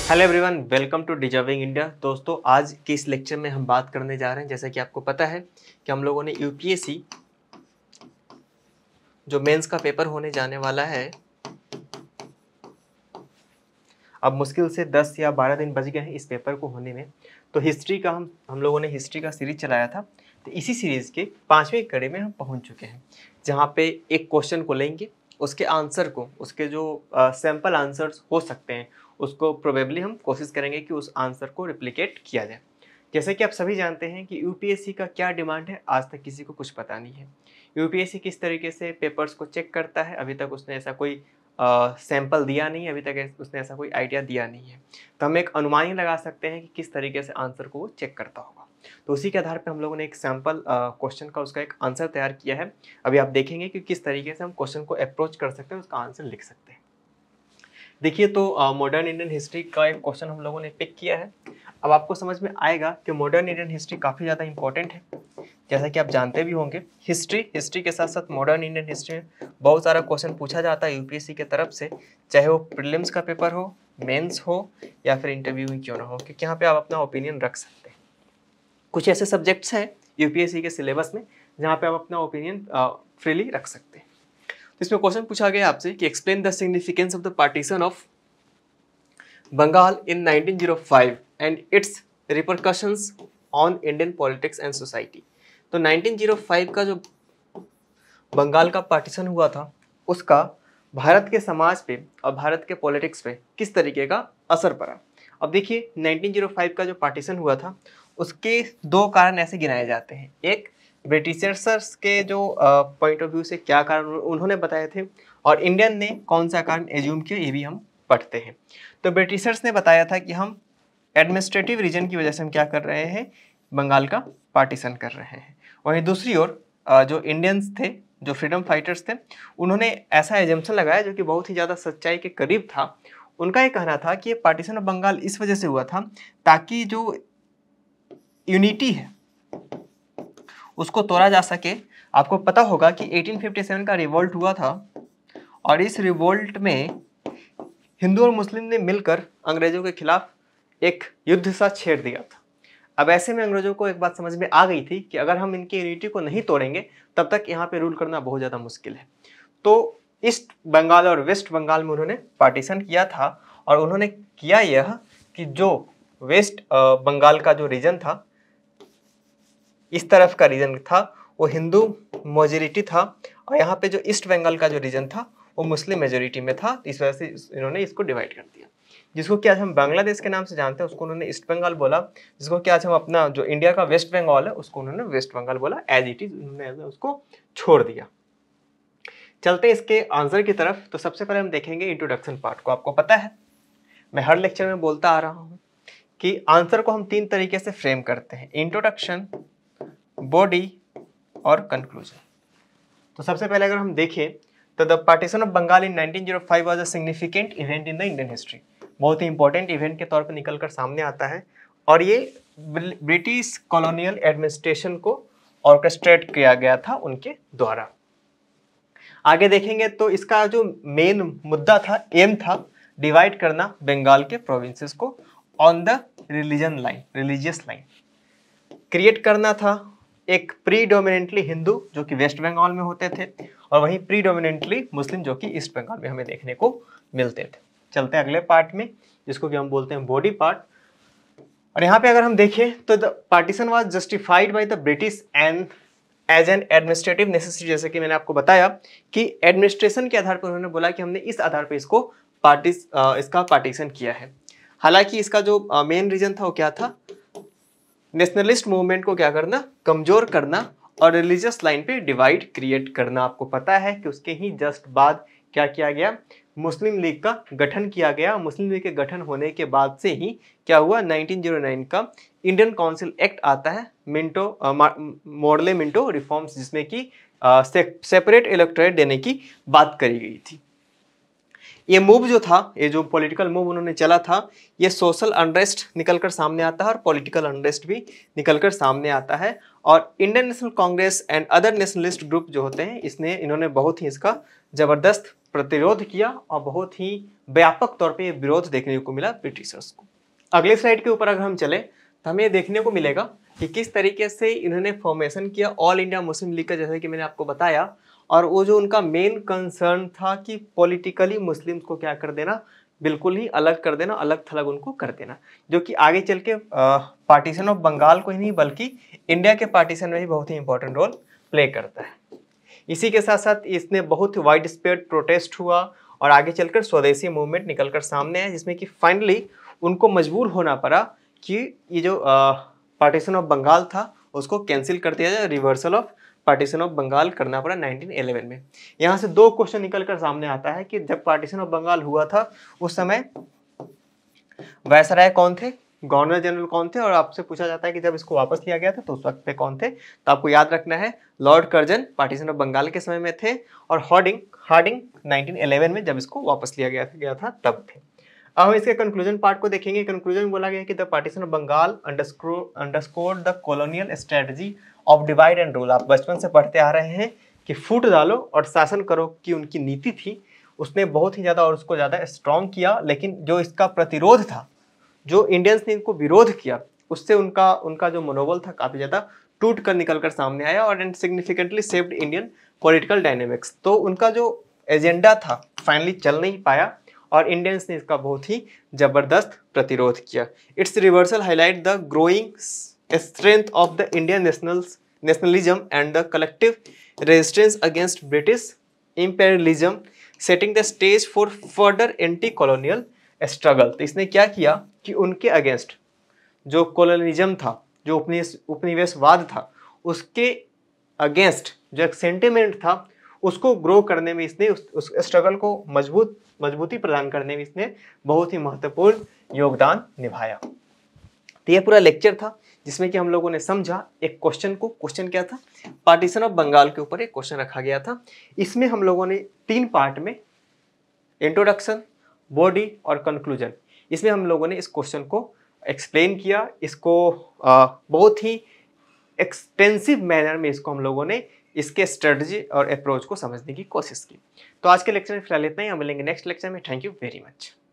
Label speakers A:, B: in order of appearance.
A: Hello everyone, welcome to deserving India. दोस्तों, आज के इस लेक्चर में हम बात करने जा रहे हैं, जैसा कि आपको पता है कि हम लोगों ने यूपीएससी जो मेंस का पेपर होने जाने वाला है, अब मुश्किल से 10 या 12 दिन बच गए हैं इस पेपर को होने में। तो हिस्ट्री का हम लोगों ने हिस्ट्री का सीरीज चलाया था। तो इसी सीरीज़ के 5वें कड़ी में हम पहुंच चुके हैं, जहां पे एक क्वेश्चन को लेंगे, उसके आंसर को, उसके जो सैम्पल आंसर्स हो सकते हैं उसको प्रोबेबली हम कोशिश करेंगे कि उस आंसर को रिप्लिकेट किया जाए। जैसे कि आप सभी जानते हैं कि यूपीएससी का क्या डिमांड है, आज तक किसी को कुछ पता नहीं है। यूपीएससी किस तरीके से पेपर्स को चेक करता है, अभी तक उसने ऐसा कोई सैंपल दिया नहीं है, अभी तक उसने ऐसा कोई आइडिया दिया नहीं है। तो हम एक अनुमान ही लगा सकते हैं कि किस तरीके से आंसर को वो चेक करता होगा। तो उसी के आधार पर हम लोगों ने एक सैंपल क्वेश्चन का उसका एक आंसर तैयार किया है। अभी आप देखेंगे कि किस तरीके से हम क्वेश्चन को अप्रोच कर सकते हैं, उसका आंसर लिख सकते हैं। देखिए, तो मॉडर्न इंडियन हिस्ट्री का एक क्वेश्चन हम लोगों ने पिक किया है। अब आपको समझ में आएगा कि मॉडर्न इंडियन हिस्ट्री काफ़ी ज़्यादा इंपॉर्टेंट है। जैसा कि आप जानते भी होंगे, हिस्ट्री के साथ साथ मॉडर्न इंडियन हिस्ट्री में बहुत सारा क्वेश्चन पूछा जाता है यूपीएससी के तरफ से, चाहे वो प्रीलिम्स का पेपर हो, मेंस हो या फिर इंटरव्यू ही क्यों ना हो, क्योंकि यहाँ पे आप अपना ओपिनियन रख सकते हैं। कुछ ऐसे सब्जेक्ट्स हैं यूपीएससी के सिलेबस में जहाँ पे आप अपना ओपिनियन फ्रीली रख सकते हैं। तो इसमें क्वेश्चन पूछा गया आपसे कि explain the significance of the partition of Bengal in 1905 and its repercussions on Indian politics and society. तो 1905 का जो बंगाल का पार्टीशन हुआ था, उसका भारत के समाज पे और भारत के पॉलिटिक्स पे किस तरीके का असर पड़ा। अब देखिए, 1905 का जो पार्टीशन हुआ था, उसके दो कारण ऐसे गिनाए जाते हैं। एक, ब्रिटिशर्स के जो पॉइंट ऑफ व्यू से क्या कारण उन्होंने बताए थे, और इंडियन ने कौन सा कारण एज्यूम किया, ये भी हम पढ़ते हैं। तो ब्रिटिशर्स ने बताया था कि हम एडमिनिस्ट्रेटिव रीजन की वजह से हम क्या कर रहे हैं, बंगाल का पार्टीशन कर रहे हैं। वहीं दूसरी ओर जो इंडियंस थे, जो फ्रीडम फाइटर्स थे, उन्होंने ऐसा एजम्पशन लगाया जो कि बहुत ही ज़्यादा सच्चाई के करीब था। उनका ये कहना था कि ये पार्टीशन ऑफ बंगाल इस वजह से हुआ था ताकि जो यूनिटी है उसको तोड़ा जा सके। आपको पता होगा कि 1857 का रिवोल्ट हुआ था, और इस रिवोल्ट में हिंदू और मुस्लिम ने मिलकर अंग्रेजों के खिलाफ एक युद्ध सा छेड़ दिया था। अब ऐसे में अंग्रेजों को एक बात समझ में आ गई थी कि अगर हम इनकी यूनिटी को नहीं तोड़ेंगे तब तक यहाँ पे रूल करना बहुत ज़्यादा मुश्किल है। तो ईस्ट बंगाल और वेस्ट बंगाल में उन्होंने पार्टीशन किया था, और उन्होंने किया यह कि जो वेस्ट बंगाल का जो रीजन था, इस तरफ का रीजन था, वो हिंदू मेजोरिटी था, और यहाँ पे जो ईस्ट बंगाल का जो रीजन था वो मुस्लिम मेजोरिटी में था। इस वजह से इन्होंने इसको डिवाइड कर दिया। जिसको कि आज हम बांग्लादेश के नाम से जानते हैं, उसको उन्होंने ईस्ट बंगाल बोला। जिसको कि आज हम अपना जो इंडिया का वेस्ट बंगाल है, उसको उन्होंने वेस्ट बंगाल बोला। एज इट इज उन्होंने उसको छोड़ दिया। चलते इसके आंसर की तरफ। तो सबसे पहले हम देखेंगे इंट्रोडक्शन पार्ट को। आपको पता है, मैं हर लेक्चर में बोलता आ रहा हूँ कि आंसर को हम 3 तरीके से फ्रेम करते हैं: इंट्रोडक्शन, बॉडी और कंक्लूजन। तो सबसे पहले अगर हम देखें तो the partition of Bengal in 1905 was a significant event in the Indian history. बहुत ही इंपॉर्टेंट इवेंट के तौर पर निकलकर सामने आता है, और ये ब्रिटिश कॉलोनियल एडमिनिस्ट्रेशन को ऑर्केस्ट्रेट किया गया था उनके द्वारा। आगे देखेंगे तो इसका जो मेन मुद्दा था, एम था, डिवाइड करना बंगाल के प्रोविंसेस को on the religion line, religious line create करना था। एक प्रीडोमिनेंटली हिंदू जो कि वेस्ट बंगाल में होते थे, और वहीं प्रीडोमिनेंटली मुस्लिम जो कि ईस्ट बंगाल में हमें देखने को मिलते थे। चलते हैं अगले पार्ट में, जिसको कि हम बोलते हैं बॉडी पार्ट। और यहाँ पे अगर हम देखें तो the partition was justified by the British and as an administrative necessity. जैसे कि मैंने आपको बताया कि एडमिनिस्ट्रेशन के आधार पर उन्होंने बोला कि हमने इस आधार पर इसका पार्टीशन किया है। हालांकि इसका जो मेन रीजन था वो क्या था, नेशनलिस्ट मूवमेंट को क्या करना, कमजोर करना, और रिलीजियस लाइन पे डिवाइड क्रिएट करना। आपको पता है कि उसके ही जस्ट बाद क्या किया गया, मुस्लिम लीग का गठन किया गया। मुस्लिम लीग के गठन होने के बाद से ही क्या हुआ, 1909 का इंडियन काउंसिल एक्ट आता है, मॉडले मिंटो रिफॉर्म्स, जिसमें कि सेपरेट इलेक्टोरेट देने की बात करी गई थी। ये मूव जो था, ये जो पॉलिटिकल मूव उन्होंने चला था, ये सोशल अनरेस्ट निकलकर सामने आता है और पॉलिटिकल अनरेस्ट भी निकलकर सामने आता है। और Indian national Congress and other nationalist group जो होते हैं, इन्होंने बहुत ही इसका जबरदस्त प्रतिरोध किया और बहुत ही व्यापक तौर पे ये विरोध देखने को मिला ब्रिटिशर्स को। अगले स्लाइड के ऊपर अगर हम चले तो हमें ये देखने को मिलेगा कि किस तरीके से इन्होंने फॉर्मेशन किया ऑल इंडिया मुस्लिम लीग का, जैसे कि मैंने आपको बताया। और वो जो उनका मेन कंसर्न था कि पॉलिटिकली मुस्लिम्स को क्या कर देना, बिल्कुल ही अलग कर देना, अलग थलग उनको कर देना, जो कि आगे चल के पार्टीशन ऑफ बंगाल को ही नहीं बल्कि इंडिया के पार्टीशन में भी बहुत ही इंपॉर्टेंट रोल प्ले करता है। इसी के साथ साथ इसने बहुत वाइड स्प्रेड प्रोटेस्ट हुआ और आगे चलकर स्वदेशी मूवमेंट निकलकर सामने आया, जिसमें कि फाइनली उनको मजबूर होना पड़ा कि ये जो पार्टीशन ऑफ बंगाल था उसको कैंसिल कर दिया जाए, reversal of partition of Bengal करना पड़ा 1911 में। यहाँ से दो क्वेश्चन निकलकर सामने आता है कि जब पार्टीशन ऑफ बंगाल हुआ था उस समय वायसराय कौन थे, गवर्नर जनरल कौन थे, और आपसे पूछा जाता है कि जब इसको वापस लिया गया था तो उस वक्त पे कौन थे। तो आपको याद रखना है Lord Curzon partition of Bengal के समय में थे और हार्डिंग 1911 में जब इसको वापस लिया गया था तब थे। अब हम इसके कंक्लूजन पार्ट को देखेंगे। कंक्लूजन में बोला गया कि the partition of Bengal underscored the colonial strategy of divide and rule. आप बचपन से पढ़ते आ रहे हैं कि फूट डालो और शासन करो की उनकी नीति थी, उसने बहुत ही ज़्यादा और उसको ज़्यादा स्ट्रॉन्ग किया। लेकिन जो इसका प्रतिरोध था, जो इंडियंस ने इनको विरोध किया, उससे उनका जो मनोबल था काफ़ी ज़्यादा टूट कर निकल कर सामने आया और and significantly saved Indian political dynamics. तो उनका जो एजेंडा था फाइनली चल नहीं पाया और इंडियंस ने इसका बहुत ही जबरदस्त प्रतिरोध किया। It's reversal highlight the growing strength of the Indian nationalism and the collective resistance against British imperialism, setting the stage for further anti colonial struggle. तो इसने क्या किया कि उनके अगेंस्ट जो कॉलोनिज्म था, जो उपनिवेशवाद था, उसके अगेंस्ट जो एक सेंटिमेंट था उसको ग्रो करने में इसने उस स्ट्रगल को मजबूती प्रदान करने में इसने बहुत ही महत्वपूर्ण योगदान निभाया। तो ये पूरा लेक्चर था जिसमें कि हम लोगों ने समझा एक क्वेश्चन क्या था, पार्टीशन ऑफ बंगाल के ऊपर एक क्वेश्चन रखा गया था। इसमें हम लोगों ने 3 पार्ट में इंट्रोडक्शन, बॉडी और कंक्लूजन, इसमें हम लोगों ने इस क्वेश्चन को एक्सप्लेन किया। इसको बहुत ही एक्सटेंसिव मैनर में इसको हम लोगों ने इसके स्ट्रेटजी और अप्रोच को समझने की कोशिश की। तो आज के लेक्चर में फिलहाल इतना ही, हम मिलेंगे नेक्स्ट लेक्चर में। Thank you very much.